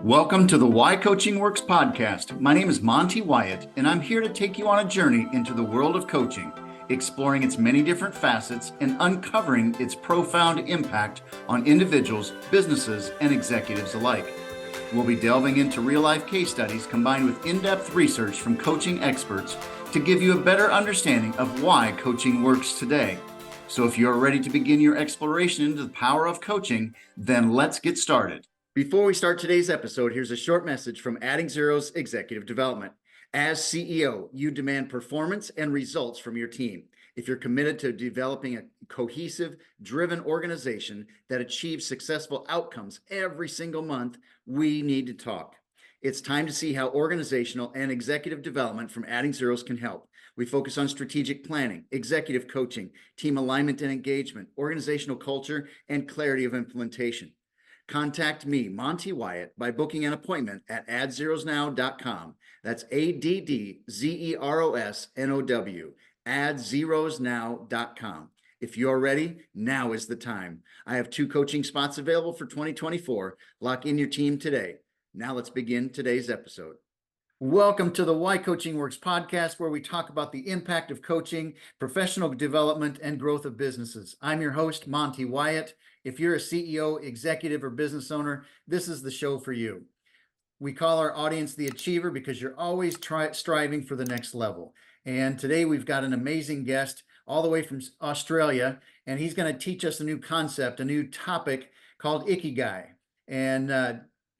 Welcome to the Why Coaching Works podcast. My name is Mote Wyatt, and I'm here to take you on a journey into the world of coaching, exploring its many different facets and uncovering its profound impact on individuals, businesses, and executives alike. We'll be delving into real-life case studies combined with in-depth research from coaching experts to give you a better understanding of why coaching works today. So if you're ready to begin your exploration into the power of coaching, then let's get started. Before we start today's episode, here's a short message from Adding Zero's Executive Development. As CEO, you demand performance and results from your team. If you're committed to developing a cohesive, driven organization that achieves successful outcomes every single month, we need to talk. It's time to see how organizational and executive development from Adding Zeros can help. We focus on strategic planning, executive coaching, team alignment and engagement, organizational culture, and clarity of implementation. Contact me, Mote Wyatt, by booking an appointment at AddZerosNow.com. That's AddZerosNow, AddZerosNow.com. If you're ready, now is the time. I have 2 coaching spots available for 2024. Lock in your team today. Now let's begin today's episode. Welcome to the Why Coaching Works podcast, where we talk about the impact of coaching, professional development, and growth of businesses. I'm your host, Mote Wyatt. If you're a CEO, executive, or business owner, this is the show for you. We call our audience the achiever because you're always striving for the next level. And today we've got an amazing guest all the way from Australia, and he's going to teach us a new concept, a new topic called Ikigai. And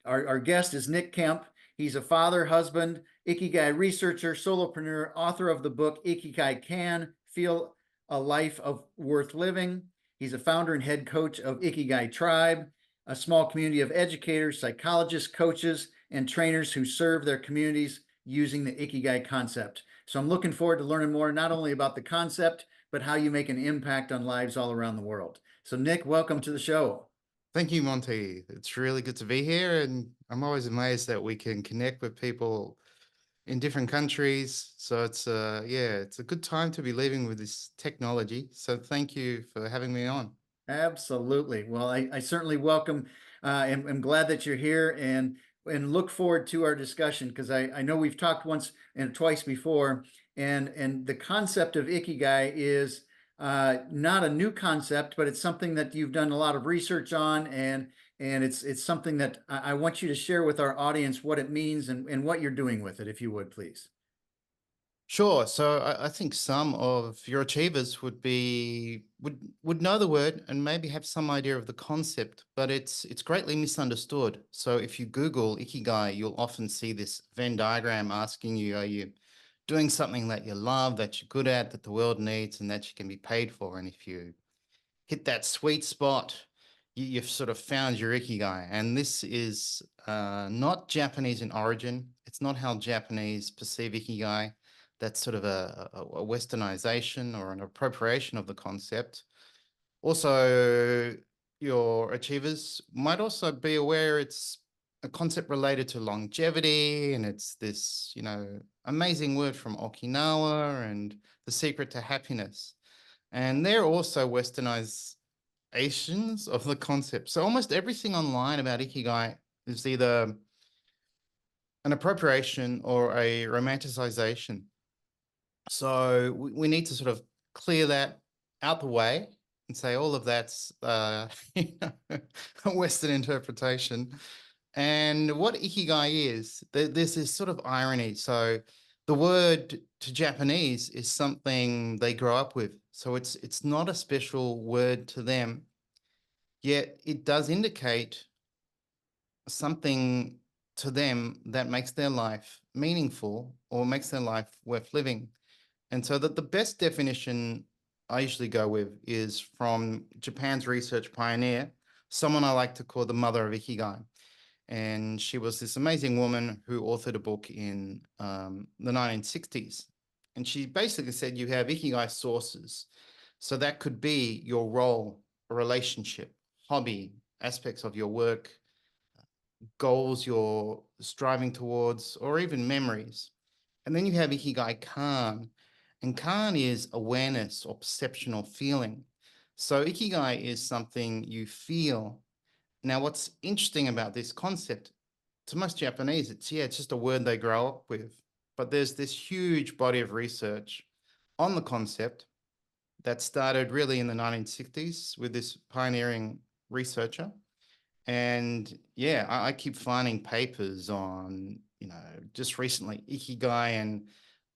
our guest is Nick Kemp. He's a father, husband, Ikigai researcher, solopreneur, author of the book Ikigai Can Feel a Life of Worth Living. He's a founder and head coach of Ikigai Tribe, a small community of educators, psychologists, coaches, and trainers who serve their communities using the Ikigai concept. So I'm looking forward to learning more, not only about the concept, but how you make an impact on lives all around the world. So Nick, welcome to the show. Thank you, Monte. It's really good to be here, and I'm always amazed that we can connect with people in different countries. So it's it's a good time to be living with this technology. So thank you for having me on. Absolutely. Well, I certainly welcome and I'm glad that you're here and look forward to our discussion, because I know we've talked once and twice before, and the concept of Ikigai is not a new concept, but it's something that you've done a lot of research on, and it's something that I want you to share with our audience what it means and what you're doing with it, if you would, please. Sure. So I think some of your achievers would know the word and maybe have some idea of the concept, but it's greatly misunderstood. So if you Google Ikigai, you'll often see this Venn diagram asking you, are you doing something that you love, that you're good at, that the world needs, and that you can be paid for? And if you hit that sweet spot, you've sort of found your Ikigai. And this is not Japanese in origin. It's not how Japanese perceive Ikigai. That's sort of a westernization or an appropriation of the concept. Also, your achievers might also be aware it's a concept related to longevity, and it's this, amazing word from Okinawa and the secret to happiness. And they're also westernizations of the concept. So almost everything online about Ikigai is either an appropriation or a romanticization. So we need to sort of clear that out the way and say all of that's a Western interpretation. And what Ikigai is, there's this sort of irony. So the word to Japanese is something they grow up with. So it's not a special word to them, yet it does indicate something to them that makes their life meaningful or makes their life worth living. And so that the best definition I usually go with is from Japan's research pioneer, someone I like to call the mother of Ikigai. And she was this amazing woman who authored a book in the 1960s. And she basically said you have Ikigai sources. So that could be your role, a relationship, hobby, aspects of your work, goals you're striving towards, or even memories. And then you have Ikigai Kan. And Kan is awareness or perception or feeling. So Ikigai is something you feel. Now, what's interesting about this concept to most Japanese, it's just a word they grow up with. But there's this huge body of research on the concept that started really in the 1960s with this pioneering researcher. And yeah, I keep finding papers on, just recently, Ikigai and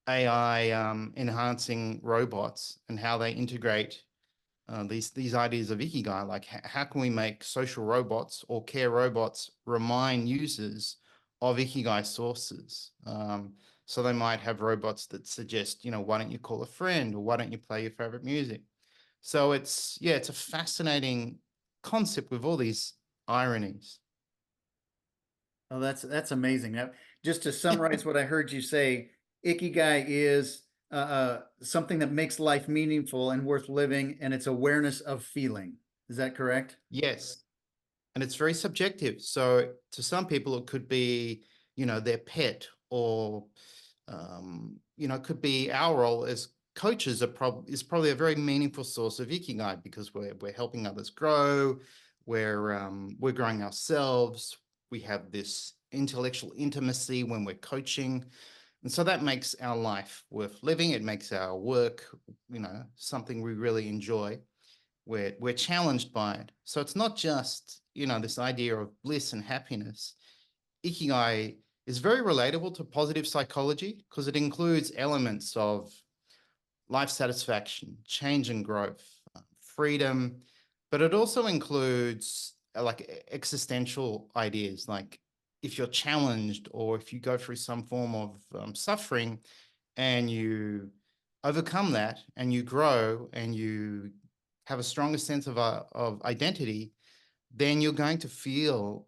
AI enhancing robots and how they integrate these ideas of Ikigai. Like, how can we make social robots or care robots remind users of Ikigai sources? So they might have robots that suggest, why don't you call a friend, or why don't you play your favorite music? So it's a fascinating concept with all these ironies. Oh, that's amazing. Now, just to summarize what I heard you say, Ikigai is something that makes life meaningful and worth living, and it's awareness of feeling. Is that correct? Yes. And it's very subjective. So to some people, it could be, their pet, or, it could be our role as coaches is probably a very meaningful source of Ikigai, because we're helping others grow. We're growing ourselves. We have this intellectual intimacy when we're coaching. And so that makes our life worth living. It makes our work, something we really enjoy. We're challenged by it. So it's not just, this idea of bliss and happiness. Ikigai is very relatable to positive psychology because it includes elements of life satisfaction, change and growth, freedom, but it also includes like existential ideas, like if you're challenged or if you go through some form of suffering and you overcome that and you grow and you have a stronger sense of identity, then you're going to feel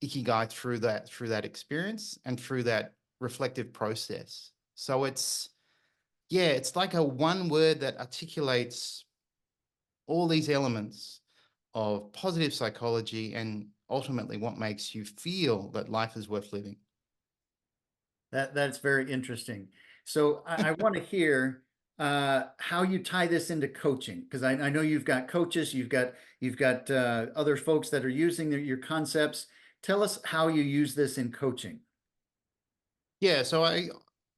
ikigai through that experience and through that reflective process. So it's like a one word that articulates all these elements of positive psychology and ultimately what makes you feel that life is worth living. That's very interesting. So I want to hear how you tie this into coaching, because I know you've got coaches, you've got other folks that are using your concepts. Tell us how you use this in coaching. Yeah, so I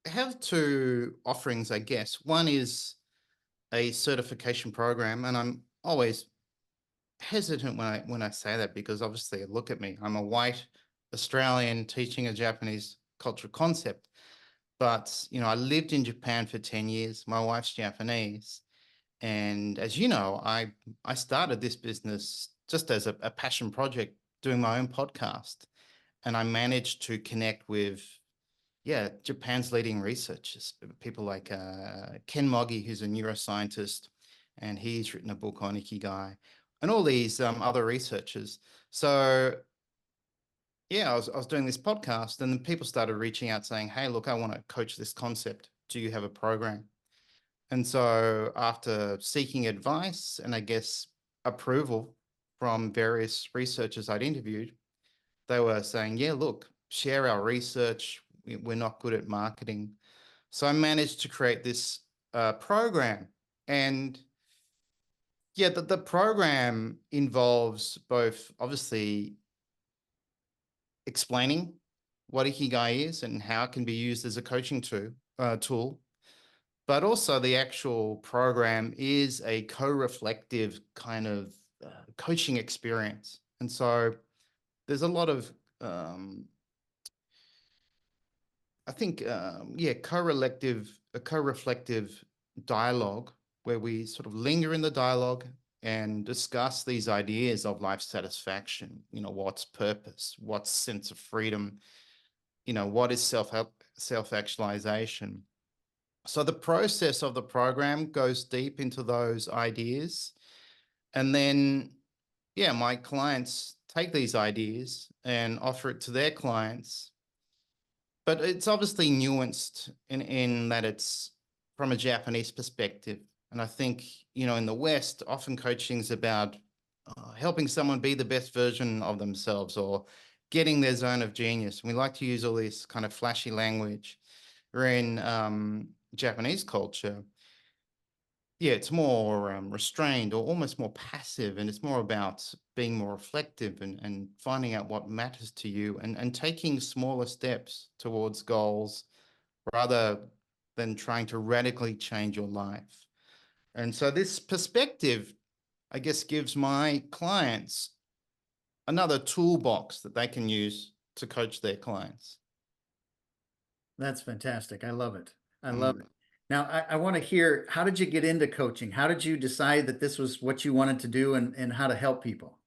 have two offerings, I guess. One is a certification program, and I'm always hesitant when I say that, because obviously, look at me. I'm a white Australian teaching a Japanese cultural concept. But, I lived in Japan for 10 years. My wife's Japanese. And as you know, I started this business just as a passion project, doing my own podcast. And I managed to connect with, yeah, Japan's leading researchers, people like Ken Moggy, who's a neuroscientist, and he's written a book on Ikigai, and all these other researchers. So yeah, I was doing this podcast, and then people started reaching out saying, "Hey, look, I want to coach this concept. Do you have a program?" And so after seeking advice and I guess approval from various researchers I'd interviewed, they were saying, "Yeah, look, share our research. We're not good at marketing." So I managed to create this program. And yeah, the program involves both obviously explaining what Ikigai is and how it can be used as a coaching tool, but also the actual program is a co-reflective kind of coaching experience. And so there's a lot of, I think, a co-reflective dialogue where we sort of linger in the dialogue and discuss these ideas of life satisfaction. What's purpose? What's sense of freedom? What is self-actualization? So the process of the program goes deep into those ideas. And then, yeah, my clients take these ideas and offer it to their clients. But it's obviously nuanced in that it's from a Japanese perspective. And I think, in the West, often coaching is about helping someone be the best version of themselves or getting their zone of genius. And we like to use all this kind of flashy language. We're in Japanese culture. yeah, it's more restrained or almost more passive, and it's more about being more reflective and finding out what matters to you and taking smaller steps towards goals rather than trying to radically change your life. And so this perspective, I guess, gives my clients another toolbox that they can use to coach their clients. That's fantastic. I love it. I love Mm. it. Now, I want to hear, how did you get into coaching? How did you decide that this was what you wanted to do and how to help people?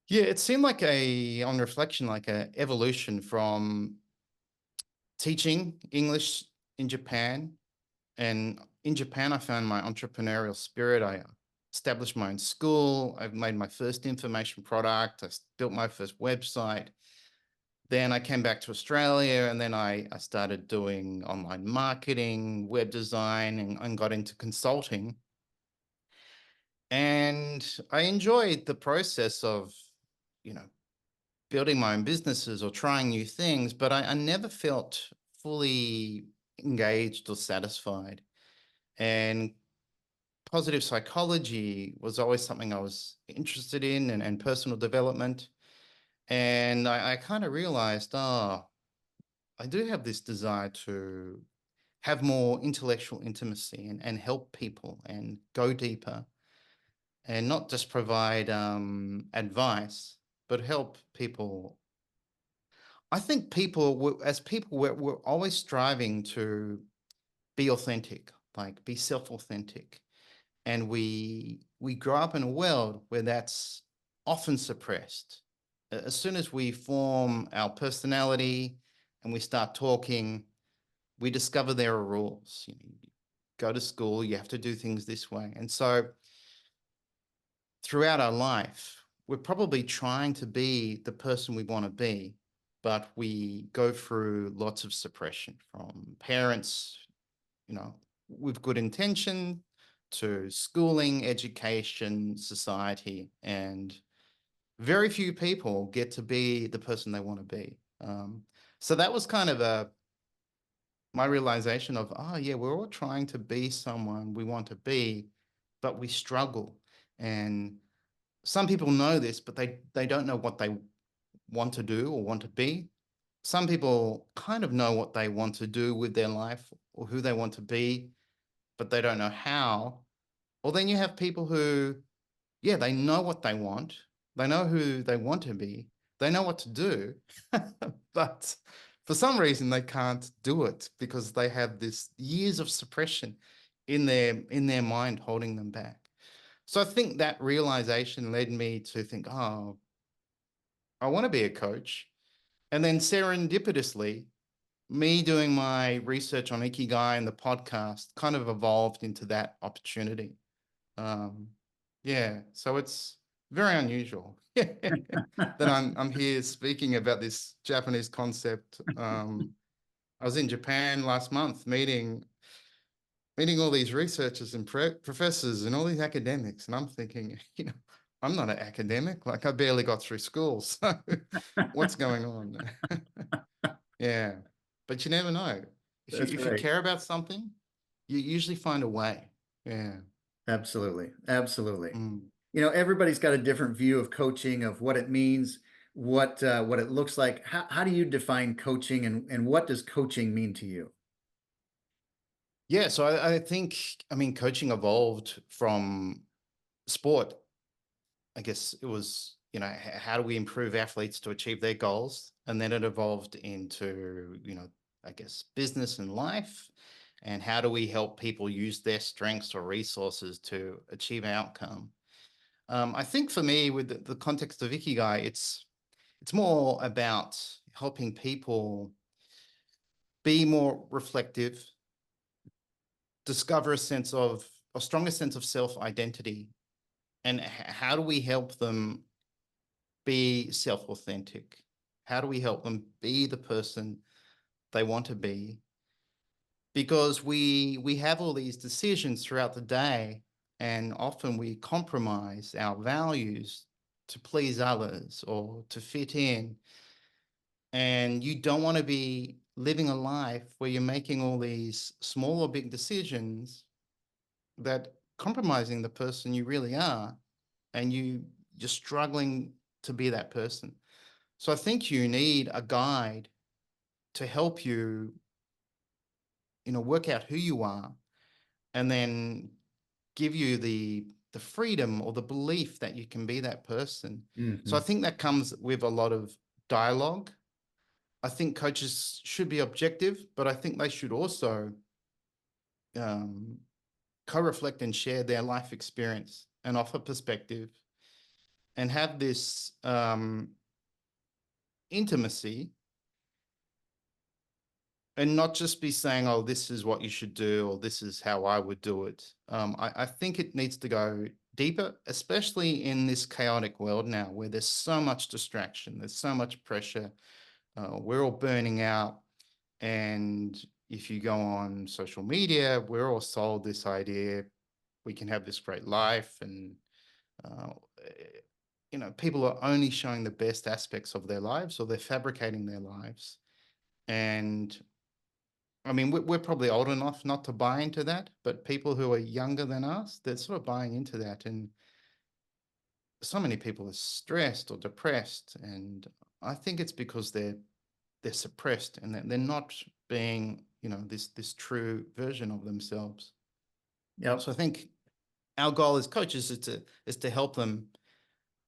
Yeah, it seemed like on reflection, like a evolution from teaching English in Japan. And in Japan, I found my entrepreneurial spirit. I established my own school. I've made my first information product. I built my first website. Then I came back to Australia, and then I started doing online marketing, web design, and got into consulting. And I enjoyed the process of, you know, building my own businesses or trying new things, but I never felt fully engaged or satisfied. And positive psychology was always something I was interested in, and personal development. And I kind of realized, I do have this desire to have more intellectual intimacy and help people and go deeper and not just provide advice, but help people. I think as people, we're always striving to be authentic, like be self-authentic. And we grow up in a world where that's often suppressed. As soon as we form our personality and we start talking, we discover there are rules. You go to school, you have to do things this way. And so throughout our life, we're probably trying to be the person we want to be, but we go through lots of suppression from parents, you know, with good intention, to schooling, education, society, and very few people get to be the person they want to be. So that was kind of my realization of, oh yeah, we're all trying to be someone we want to be, but we struggle. And some people know this, but they don't know what they want to do or want to be. Some people kind of know what they want to do with their life or who they want to be, but they don't know how. Or then you have people who, yeah, they know what they want, they know who they want to be, they know what to do, but for some reason they can't do it because they have this years of suppression in their mind holding them back. So I think that realization led me to think, oh, I want to be a coach. And then serendipitously, me doing my research on Ikigai and the podcast kind of evolved into that opportunity. Um, yeah, so it's very unusual that I'm here speaking about this Japanese concept. I was in Japan last month meeting all these researchers and professors and all these academics, and I'm thinking, I'm not an academic. Like I barely got through school, so what's going on? Yeah, but you never know. That's If you right. care about something, you usually find a way. Yeah. Absolutely. Absolutely. Mm. Everybody's got a different view of coaching, of what it means, what it looks like. How do you define coaching and what does coaching mean to you? Yeah, so I think, I mean, coaching evolved from sport. I guess it was, how do we improve athletes to achieve their goals? And then it evolved into, I guess, business and life. And how do we help people use their strengths or resources to achieve outcome? I think for me, with the context of Ikigai, it's more about helping people be more reflective, discover a stronger sense of self-identity, and how do we help them be self-authentic? How do we help them be the person they want to be? Because we have all these decisions throughout the day, and often we compromise our values to please others or to fit in. And you don't want to be living a life where you're making all these small or big decisions that compromising the person you really are, and you're struggling to be that person. So I think you need a guide to help you, work out who you are, and then give you the freedom or the belief that you can be that person. So I Mhm. think that comes with a lot of dialogue. I think coaches should be objective, but I think they should also um, co-reflect and share their life experience and offer perspective and have this intimacy, and not just be saying, oh, this is what you should do, or this is how I would do it. I think it needs to go deeper, especially in this chaotic world now where there's so much distraction, there's so much pressure. We're all burning out. And if you go on social media, we're all sold this idea we can have this great life. And, uh, people are only showing the best aspects of their lives, or they're fabricating their lives. And I mean, we're probably old enough not to buy into that, but people who are younger than us, they're sort of buying into that. And so many people are stressed or depressed. And I think it's because they're suppressed, and they're not being, this true version of themselves. Yep. So I think our goal as coaches is to help them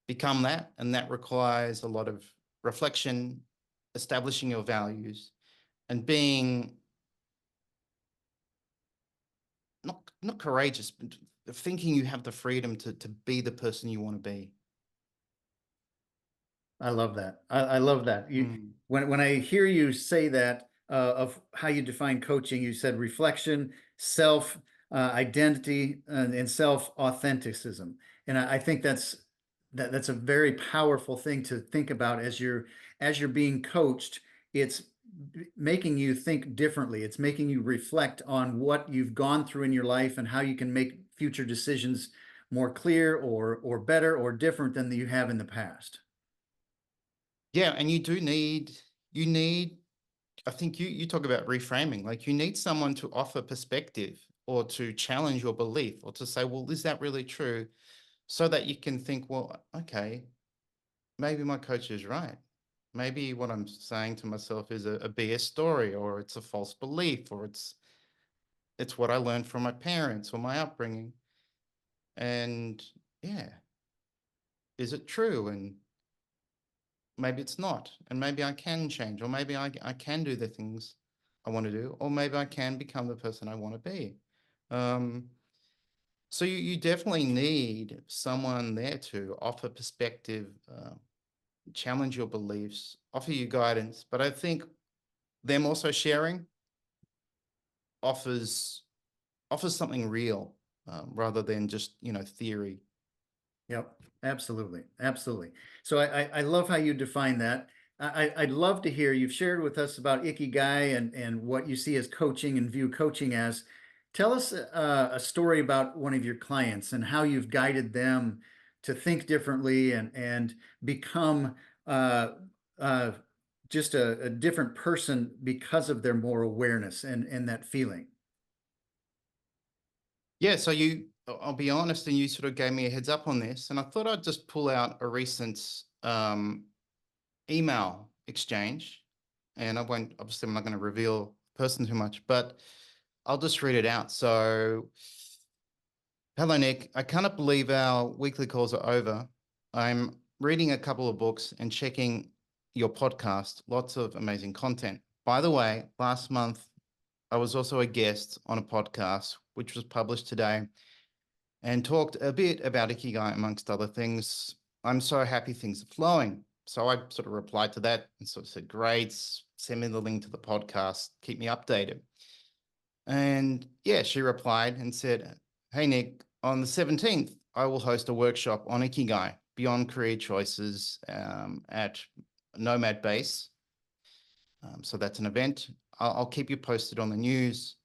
become that, and that requires a lot of reflection, establishing your values, and being not courageous, but thinking you have the freedom to be the person you want to be. I love that. I love that. Mm. When I hear you say that of how you define coaching, you said reflection, self identity, and self authenticism, and I think that's a very powerful thing to think about as you're being coached. It's making you think differently. It's making you reflect on what you've gone through in your life and how you can make future decisions more clear or better or different than you have in the past. Yeah, and you need I think you talk about reframing. Like, you need someone to offer perspective, or to challenge your belief, or to say, well, is that really true? So that you can think, well, okay, maybe my coach is right. Maybe what I'm saying to myself is a BS story, or it's a false belief, or it's what I learned from my parents or my upbringing. And yeah, is it true? And maybe it's not. And maybe I can change, or maybe I can do the things I want to do, or maybe I can become the person I want to be. Um, so you definitely need someone there to offer perspective, challenge your beliefs, offer you guidance. But I think them also sharing offers offers something real, rather than just theory. Yep, absolutely, absolutely. So I love how you define that. I'd love to hear, you've shared with us about Ikigai and what you see as coaching and view coaching as. Tell us a story about one of your clients and how you've guided them to think differently and become uh, uh, just a different person because of their more awareness and that feeling. Yeah, so I'll be honest, and you sort of gave me a heads up on this, and I thought I'd just pull out a recent email exchange, and obviously I'm not going to reveal the person too much, but I'll just read it out. So, hello, Nick. I cannot believe our weekly calls are over. I'm reading a couple of books and checking your podcast. Lots of amazing content. By the way, last month I was also a guest on a podcast, which was published today, and talked a bit about Ikigai amongst other things. I'm so happy things are flowing. So I sort of replied to that and sort of said, great, send me the link to the podcast, keep me updated. And yeah, she replied and said, hey, Nick, on the 17th, I will host a workshop on Ikigai, Beyond Career Choices, at Nomad Base. So that's an event. I'll keep you posted on the news.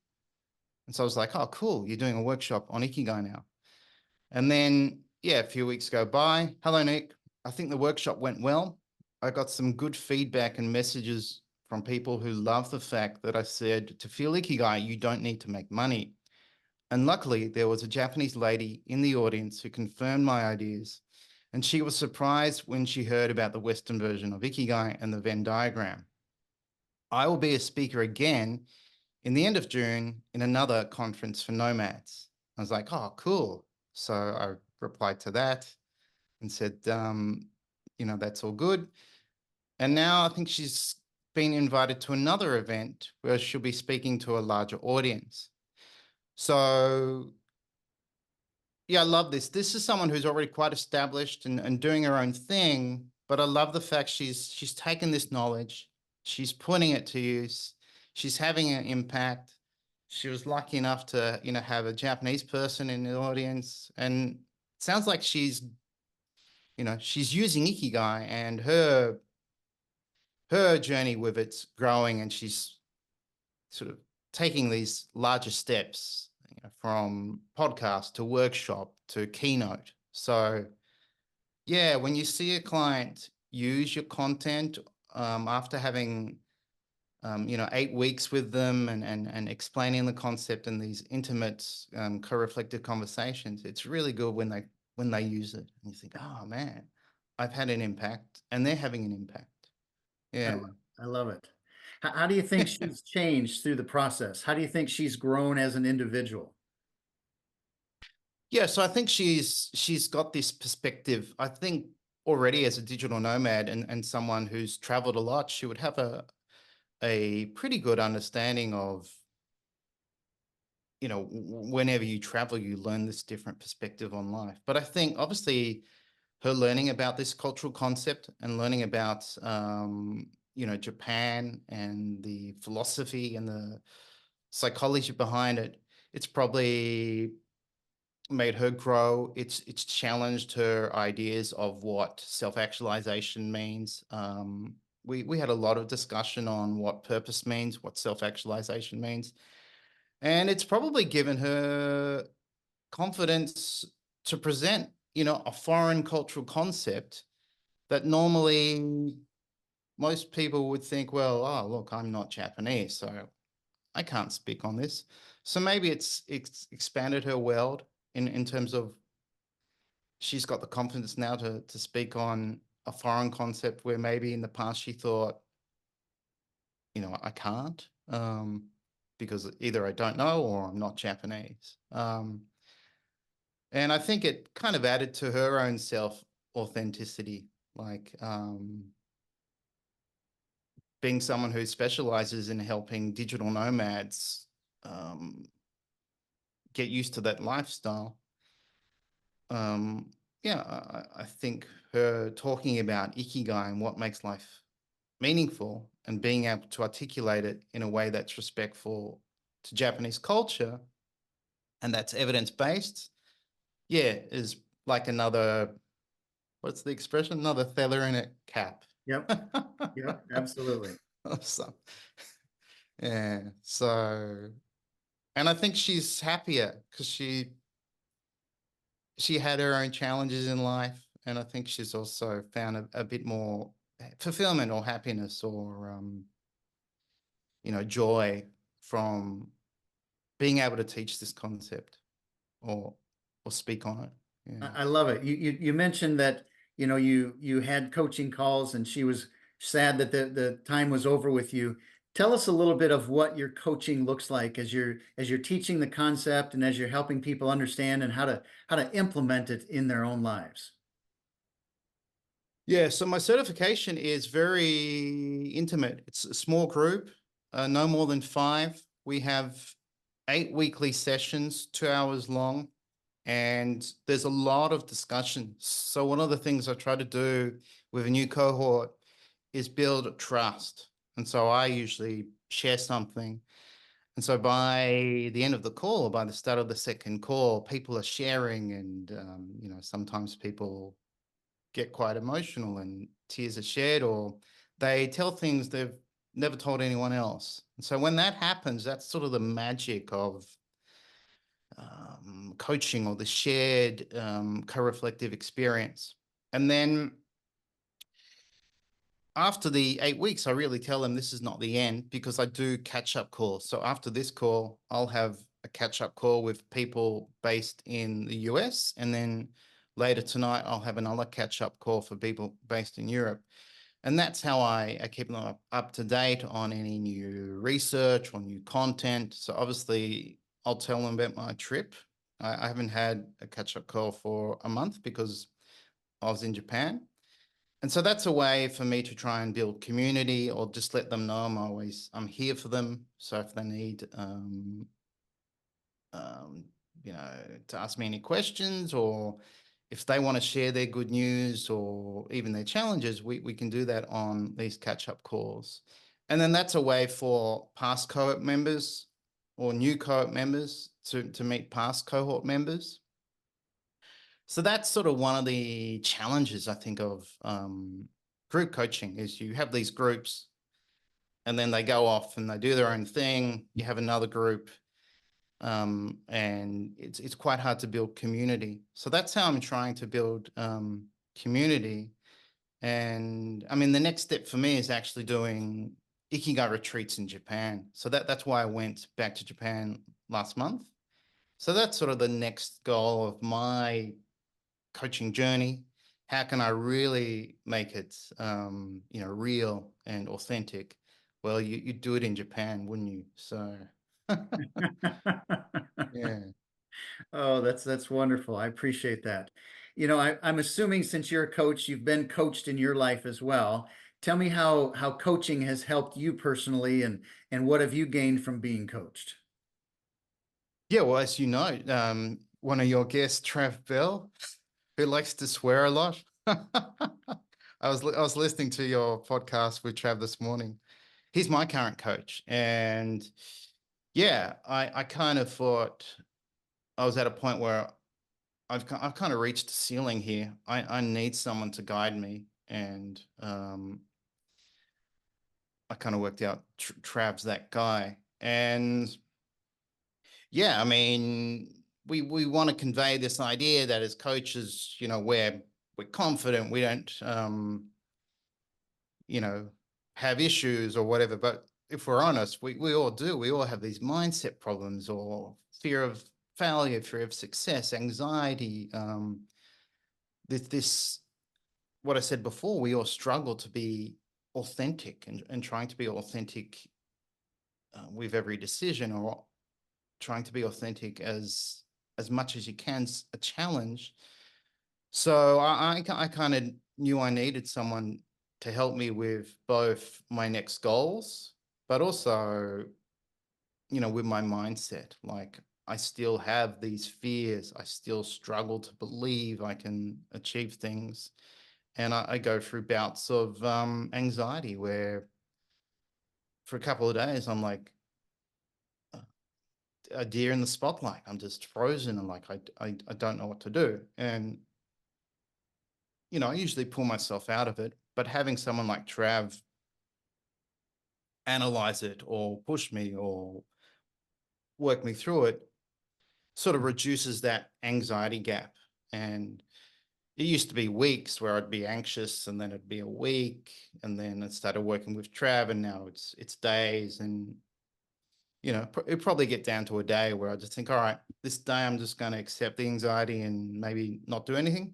And so I was like, oh, cool, you're doing a workshop on Ikigai now. And then, yeah, a few weeks go by. Hello, Nick. I think the workshop went well. I got some good feedback and messages from people who love the fact that I said to feel Ikigai, you don't need to make money. And luckily, there was a Japanese lady in the audience who confirmed my ideas. And she was surprised when she heard about the Western version of Ikigai and the Venn diagram. I will be a speaker again in the end of June in another conference for nomads. I was like, oh, cool. So I replied to that and said, that's all good. And now I think she's been invited to another event where she'll be speaking to a larger audience. So yeah, I love this. This is someone who's already quite established and doing her own thing, but I love the fact she's taken this knowledge, she's putting it to use, she's having an impact. She was lucky enough to, have a Japanese person in the audience, and it sounds like she's using Ikigai, and her journey with it's growing, and she's sort of taking these larger steps, from podcast to workshop to keynote. So yeah, when you see a client use your content after having 8 weeks with them and explaining the concept in these intimate co-reflective conversations, it's really good when they use it and you think, oh man, I've had an impact and they're having an impact. I, Yeah. lo- I love it. How do you think she's changed through the process? How do you think she's grown as an individual? Yeah, so I think she's got this perspective. I think already as a digital nomad and someone who's traveled a lot, she would have a pretty good understanding of, whenever you travel, you learn this different perspective on life. But I think obviously her learning about this cultural concept and learning about, Japan and the philosophy and the psychology behind it, it's probably made her grow. It's challenged her ideas of what self-actualization means. We had a lot of discussion on what purpose means, what self-actualization means. And it's probably given her confidence to present, a foreign cultural concept that normally most people would think, well, oh, look, I'm not Japanese, so I can't speak on this. So maybe it's expanded her world in terms of she's got the confidence now to speak on a foreign concept where maybe in the past she thought, I can't, because either I don't know or I'm not Japanese. And I think it kind of added to her own self authenticity, like being someone who specializes in helping digital nomads um, get used to that lifestyle. Yeah, I think her talking about Ikigai and what makes life meaningful and being able to articulate it in a way that's respectful to Japanese culture and that's evidence-based, yeah, is like another, what's the expression? Another feather in a cap. Yep. Yep. Absolutely. So, yeah. So, and I think she's happier because she had her own challenges in life, and I think she's also found a bit more fulfillment or happiness or joy from being able to teach this concept or speak on it. Yeah. I love it. You mentioned that, you had coaching calls and she was sad that the time was over with you. Tell us a little bit of what your coaching looks like as you're teaching the concept and as you're helping people understand and how to implement it in their own lives. Yeah, so my certification is very intimate. It's a small group, no more than 5. We have 8 weekly sessions, 2 hours long, and there's a lot of discussion. So one of the things I try to do with a new cohort is build trust. And so I usually share something. And so by the end of the call, or by the start of the second call, people are sharing and, sometimes people get quite emotional and tears are shed, or they tell things they've never told anyone else. And so when that happens, that's sort of the magic of coaching or the shared co-reflective experience. And then after the 8 weeks, I really tell them this is not the end because I do catch up calls. So after this call, I'll have a catch-up call with people based in the US, and then later tonight I'll have another catch-up call for people based in Europe. And that's how I keep them up to date on any new research or new content. So obviously I'll tell them about my trip. I haven't had a catch-up call for a month because I was in Japan. And so that's a way for me to try and build community, or just let them know I'm here for them. So if they need, um, to ask me any questions, or if they want to share their good news or even their challenges, we can do that on these catch-up calls. And then that's a way for past cohort members or new cohort members to meet past cohort members. So that's sort of one of the challenges, I think, of group coaching, is you have these groups and then they go off and they do their own thing. You have another group, and it's quite hard to build community. So that's how I'm trying to build community. And I mean, the next step for me is actually doing Ikigai retreats in Japan. So that's why I went back to Japan last month. So that's sort of the next goal of my coaching journey. How can I really make it, real and authentic? Well, you'd do it in Japan, wouldn't you? So, yeah. Oh, that's wonderful. I appreciate that. I'm assuming since you're a coach, you've been coached in your life as well. Tell me how coaching has helped you personally, and what have you gained from being coached? Yeah, well, as you know, one of your guests, Trav Bell, who likes to swear a lot. I was listening to your podcast with Trav this morning. He's my current coach, and yeah, I kind of thought I was at a point where I've kind of reached the ceiling here. I need someone to guide me, and I kind of worked out Trav's that guy. And yeah, I mean, we want to convey this idea that as coaches, we're confident, we don't have issues or whatever. But if we're honest, we all do. We all have these mindset problems, or fear of failure, fear of success, anxiety. This what I said before, we all struggle to be authentic, and trying to be authentic with every decision, or trying to be authentic as much as you can's a challenge. So I kind of knew I needed someone to help me with both my next goals, but also, with my mindset. Like, I still have these fears. I still struggle to believe I can achieve things. And I go through bouts of anxiety where for a couple of days I'm like a deer in the spotlight. I'm just frozen, and like I don't know what to do. And I usually pull myself out of it, but having someone like Trav analyze it or push me or work me through it sort of reduces that anxiety gap. And it used to be weeks where I'd be anxious, and then it'd be a week, and then I started working with Trav, and now it's days. And it'd probably get down to a day where I just think, all right, this day I'm just going to accept the anxiety and maybe not do anything.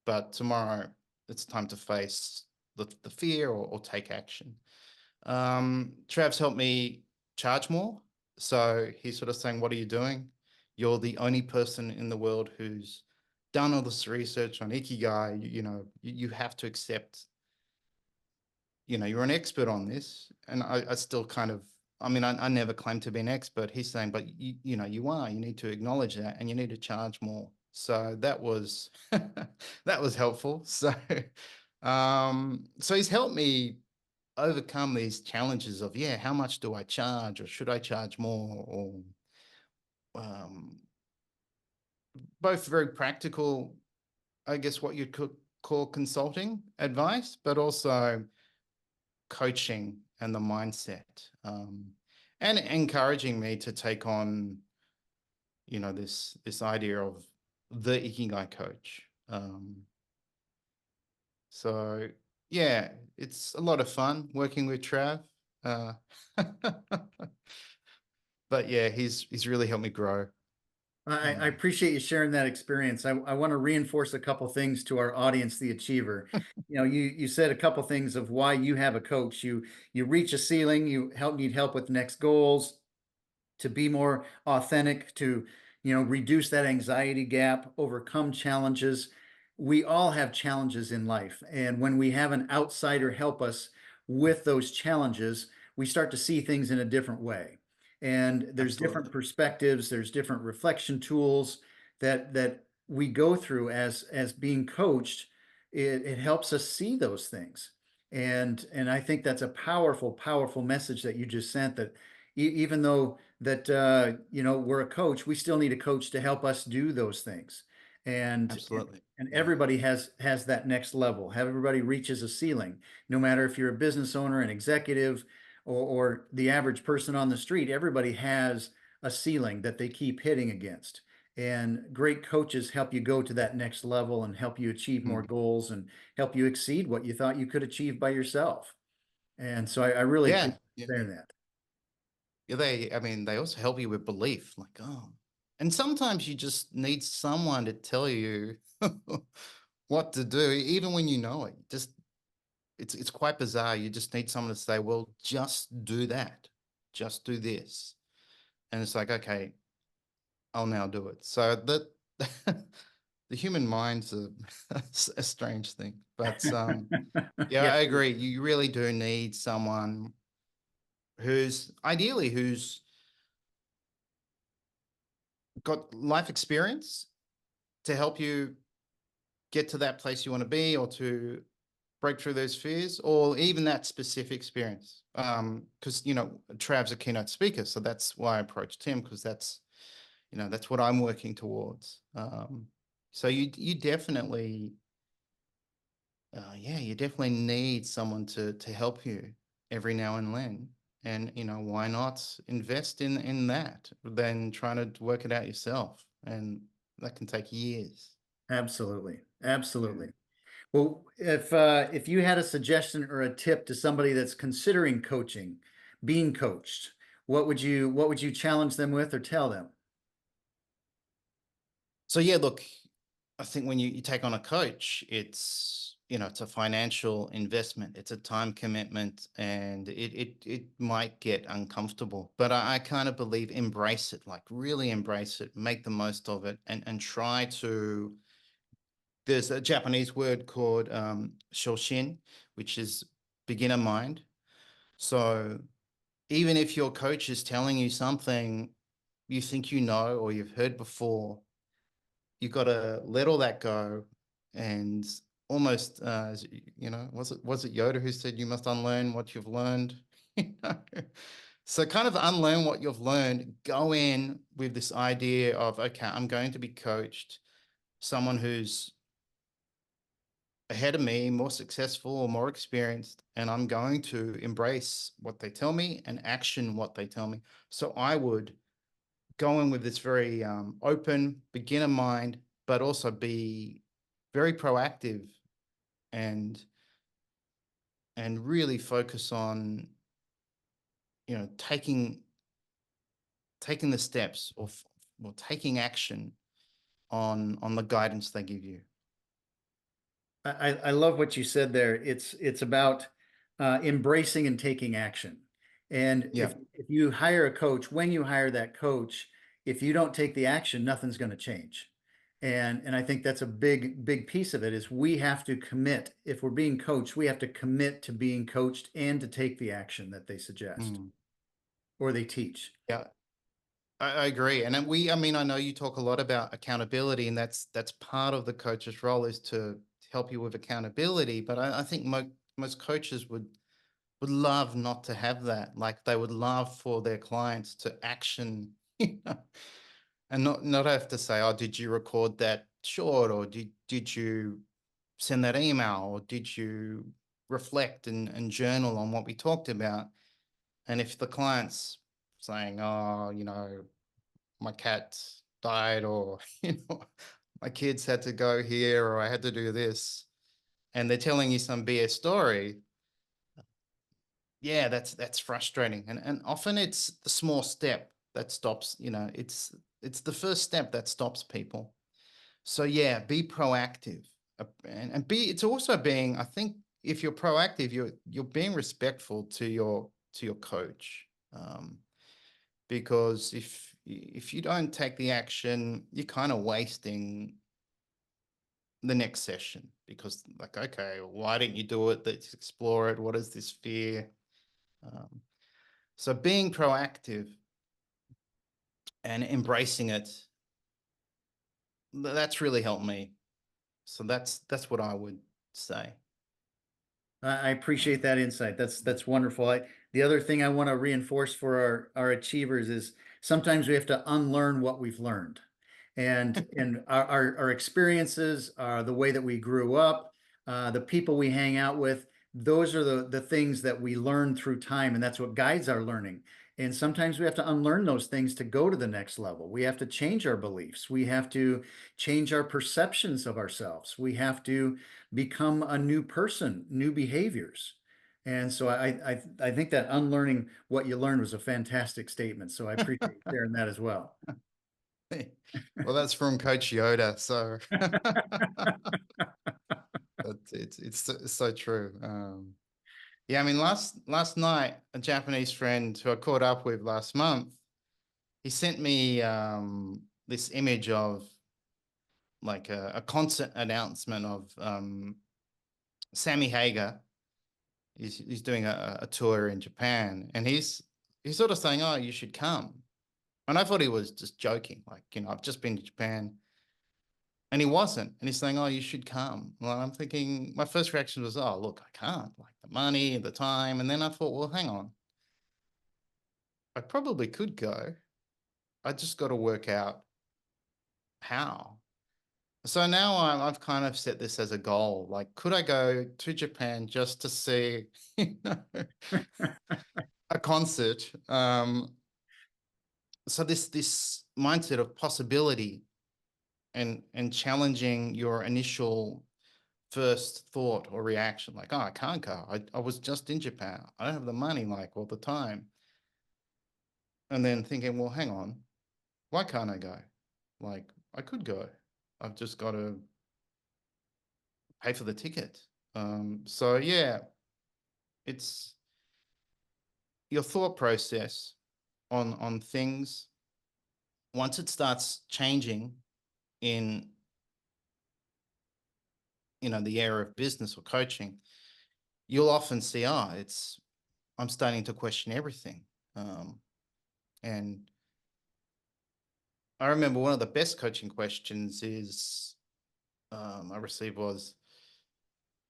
But tomorrow it's time to face the fear, or take action. Trav's helped me charge more. So he's sort of saying, what are you doing? You're the only person in the world who's done all this research on Ikigai. You have to accept, you're an expert on this. And I still kind of, I mean, I never claimed to be an expert. He's saying, but you are, you need to acknowledge that, and you need to charge more. So that was, that was helpful. So he's helped me overcome these challenges of, yeah, how much do I charge, or should I charge more? Or both very practical, I guess, what you could call consulting advice, but also coaching and the mindset, and encouraging me to take on, this idea of the Ikigai coach. So yeah, it's a lot of fun working with Trav. Uh, but yeah, he's really helped me grow. I appreciate you sharing that experience. I want to reinforce a couple things to our audience, the achiever. You said a couple things of why you have a coach. You reach a ceiling, you need help with next goals, to be more authentic, to reduce that anxiety gap, overcome challenges. We all have challenges in life, and when we have an outsider help us with those challenges, we start to see things in a different way. And there's different Absolutely. perspectives, there's different reflection tools that we go through as being coached. It helps us see those things. And I think that's a powerful message that you just sent, that even though that we're a coach, we still need a coach to help us do those things. And Absolutely. and Yeah. everybody has that next level. Everybody reaches a ceiling, no matter if you're a business owner, an executive, or the average person on the street. Everybody has a ceiling that they keep hitting against. And great coaches help you go to that next level and help you achieve more Mm. goals and help you exceed what you thought you could achieve by yourself. And so I really Yeah. appreciate Yeah. you sharing that. Yeah, I mean, they also help you with belief, like, oh, and sometimes you just need someone to tell you what to do, even when you know it. Just it's quite bizarre. You just need someone to say, well, just do that, just do this, and it's like, okay, I'll now do it. So that the human mind's a strange thing, but yeah, Yeah, I agree. You really do need someone who's ideally who's got life experience to help you get to that place you want to be, or to break through those fears, or even that specific experience. Because Trav's a keynote speaker, so that's why I approached him, because that's what I'm working towards. So you definitely, yeah, you definitely need someone to help you every now and then. And why not invest in that than trying to work it out yourself? And that can take years. absolutely. Yeah. Absolutely. Well, if you had a suggestion or a tip to somebody that's considering coaching, being coached, what would you challenge them with or tell them? So yeah, look, I think when you take on a coach, it's a financial investment, it's a time commitment, and it might get uncomfortable. But I kind of believe embrace it, like really embrace it, make the most of it, and try to. There's a Japanese word called shoshin, which is beginner mind. So even if your coach is telling you something you think you know or you've heard before, you got to let all that go, and almost was it Yoda who said you must unlearn what you've learned? You know? So kind of unlearn what you've learned, go in with this idea of, okay, I'm going to be coached, someone who's ahead of me, more successful or more experienced, and I'm going to embrace what they tell me and action what they tell me. So I would go in with this very open beginner mind, but also be very proactive, and really focus on taking the steps, or taking action on the guidance they give you. I love what you said there. It's about embracing and taking action. And Yeah. if you hire a coach, when you hire that coach, if you don't take the action, nothing's going to change. And I think that's a big piece of it, is we have to commit. If we're being coached, we have to commit to being coached and to take the action that they suggest Mm. or they teach. Yeah, I agree. And then I mean, I know you talk a lot about accountability, and that's part of the coach's role, is to help you with accountability. But I think most coaches would love not to have that. Like they would love for their clients to action, and not have to say, "Oh, did you record that short, or did you send that email, or did you reflect and journal on what we talked about?" And if the client's saying, "Oh, my cat died," or my kids had to go here, or I had to do this, and they're telling you some BS story, yeah, that's frustrating. And often it's the small step that stops, it's the first step that stops people. So yeah, be proactive. And be, it's also being, I think if you're proactive, you're being respectful to your coach. Because if you don't take the action, you're kind of wasting the next session, because like, okay, why didn't you do it? Let's explore it. What is this fear? Um, so being proactive and embracing it, that's really helped me. So that's what I would say. I appreciate that insight. That's wonderful. The other thing I want to reinforce for our achievers is sometimes we have to unlearn what we've learned, and our experiences, the way that we grew up, the people we hang out with. Those are the things that we learn through time, and that's what guides our learning. And sometimes we have to unlearn those things to go to the next level. We have to change our beliefs. We have to change our perceptions of ourselves. We have to become a new person, new behaviors. And so I think that unlearning what you learned was a fantastic statement. So I appreciate sharing that as well. Well, that's from Coach Yoda, so it's so true. Yeah, I mean, last night, a Japanese friend who I caught up with last month, he sent me this image of like a concert announcement of Sammy Hagar. He's doing a tour in Japan, and he's sort of saying, "Oh, you should come." And I thought he was just joking, like, I've just been to Japan, and he wasn't. And he's saying, "Oh, you should come." Well, I'm thinking, my first reaction was, "Oh, look, I can't, like the money, the time." And then I thought, well, hang on, I probably could go. I just got to work out how. So now I've kind of set this as a goal. Like, could I go to Japan just to see, a concert? So this mindset of possibility and challenging your initial first thought or reaction, like, oh, I can't go. I was just in Japan. I don't have the money, like, all the time. And then thinking, well, hang on, why can't I go? Like, I could go. I've just got to pay for the ticket. So yeah, it's your thought process on things. Once it starts changing in the area of business or coaching, you'll often see, I'm starting to question everything. And I remember one of the best coaching questions I received was,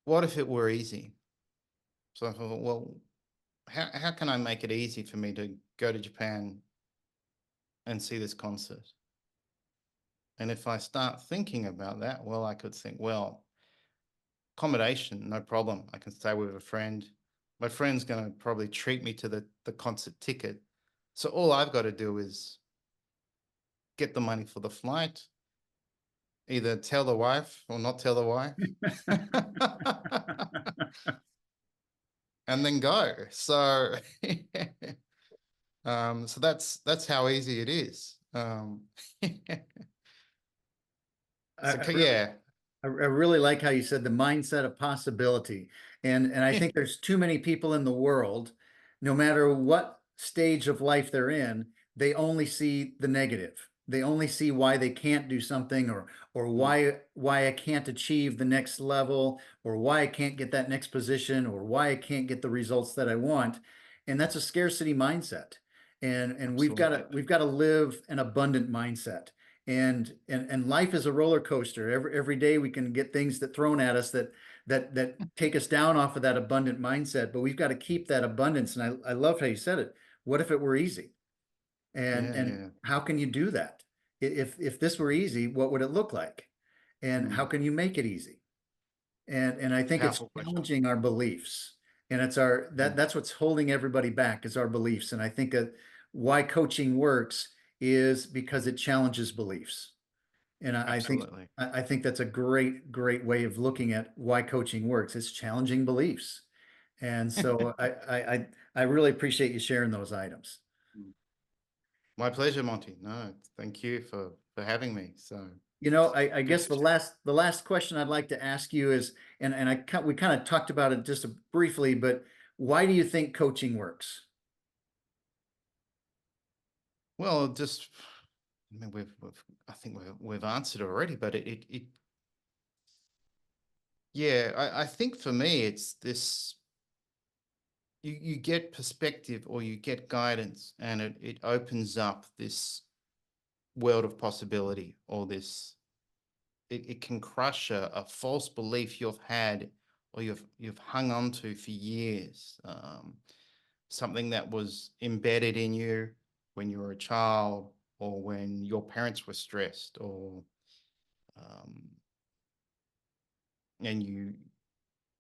what if it were easy? So I thought, well, how can I make it easy for me to go to Japan and see this concert? And if I start thinking about that, well, I could think, well, accommodation, no problem. I can stay with a friend. My friend's going to probably treat me to the concert ticket. So all I've got to do is get the money for the flight, either tell the wife or not tell the wife, and then go. So, so that's how easy it is. I, So I really, yeah, I really like how you said the mindset of possibility. And I think there's too many people in the world, no matter what stage of life they're in, they only see the negative. They only see why they can't do something, or why I can't achieve the next level, or why I can't get that next position, or why I can't get the results that I want. And that's a scarcity mindset. And absolutely. we've got to live an abundant mindset. And life is a roller coaster. Every day we can get things that thrown at us that take us down off of that abundant mindset, but we've got to keep that abundance. And I love how you said it. What if it were easy? Yeah, And yeah. how can you do that? If this were easy, what would it look like? And how can you make it easy? And I think it's Powerful question. challenging our beliefs. And Mm, that's what's holding everybody back, is our beliefs. And I think that why coaching works is because it challenges beliefs. And absolutely. I think that's a great way of looking at why coaching works. It's challenging beliefs. And so I really appreciate you sharing those items. My pleasure, Monty. No, thank you for having me. So I good guess to the last question I'd like to ask you is, we kind of talked about it just briefly, but why do you think coaching works? Well, just I mean, I think we've answered already, but yeah, I think for me, it's this, you get perspective or you get guidance, and it opens up this world of possibility, or this, it can crush a false belief you've had, or you've hung on to for years. Something that was embedded in you when you were a child, or when your parents were stressed, or um, and you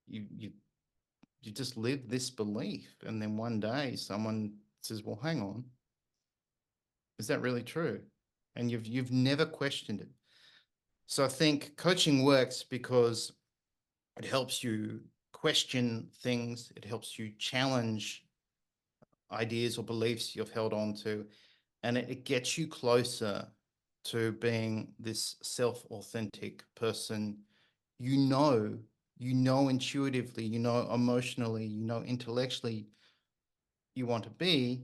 you you just live this belief, and then one day someone says, well, hang on, is that really true? And you've never questioned it. So I think coaching works because it helps you question things, it helps you challenge ideas or beliefs you've held on to, and it gets you closer to being this self-authentic person. You know intuitively, you know emotionally, you know intellectually you want to be,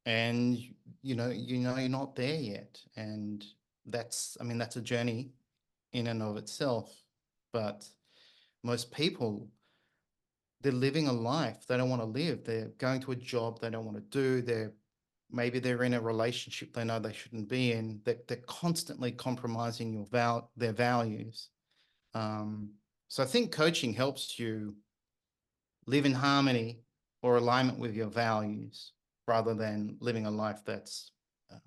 and you're not there yet. And that's a journey in and of itself. But most people, they're living a life they don't want to live. They're going to a job they don't want to do. Maybe they're in a relationship they know they shouldn't be in. They're constantly compromising their values. So I think coaching helps you live in harmony or alignment with your values, rather than living a life that's uh,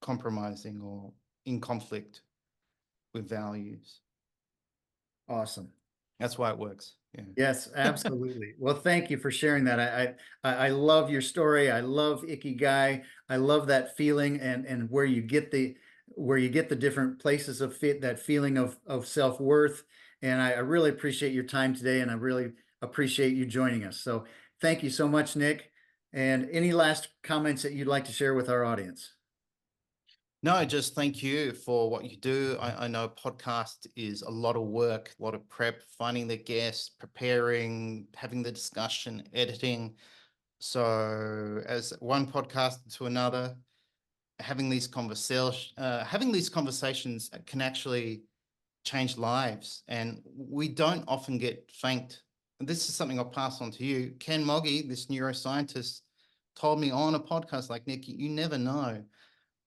compromising or in conflict with values. Awesome. That's why it works. Yeah. Yes, absolutely. Well, thank you for sharing that. I love your story. I love Ikigai. I love that feeling, and where you get the different places of fit, that feeling of self-worth. And I really appreciate your time today, and I really appreciate you joining us. So thank you so much, Nick. And any last comments that you'd like to share with our audience? No, just thank you for what you do. I know podcast is a lot of work, a lot of prep, finding the guests, preparing, having the discussion, editing. So as one podcast to another, having these conversations can actually change lives. And we don't often get thanked. And this is something I'll pass on to you. Ken Moggy, this neuroscientist, told me on a podcast, like, Nick, you never know.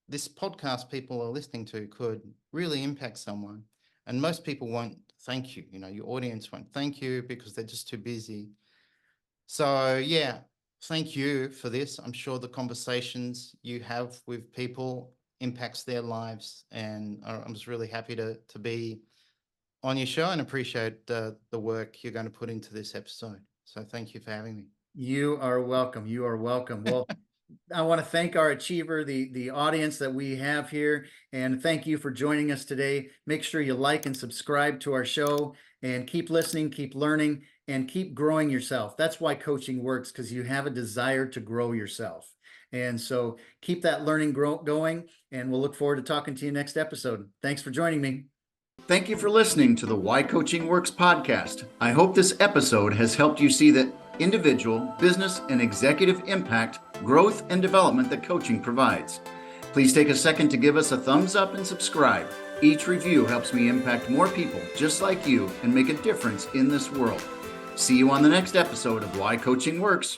This podcast people are listening to could really impact someone. And most people won't thank you. Your audience won't thank you because they're just too busy. So yeah, thank you for this. I'm sure the conversations you have with people impacts their lives. And I'm just really happy to be on your show, and appreciate the work you're going to put into this episode. So thank you for having me. You are welcome. You are welcome. Well, I want to thank our achiever, the audience that we have here, and thank you for joining us today. Make sure you like and subscribe to our show, and keep listening, keep learning, and keep growing yourself. That's why coaching works, because you have a desire to grow yourself. And so keep that learning going, and we'll look forward to talking to you next episode. Thanks for joining me. Thank you for listening to the Why Coaching Works podcast. I hope this episode has helped you see that individual, business, and executive impact, growth, and development that coaching provides. Please take a second to give us a thumbs up and subscribe. Each review helps me impact more people just like you and make a difference in this world. See you on the next episode of Why Coaching Works.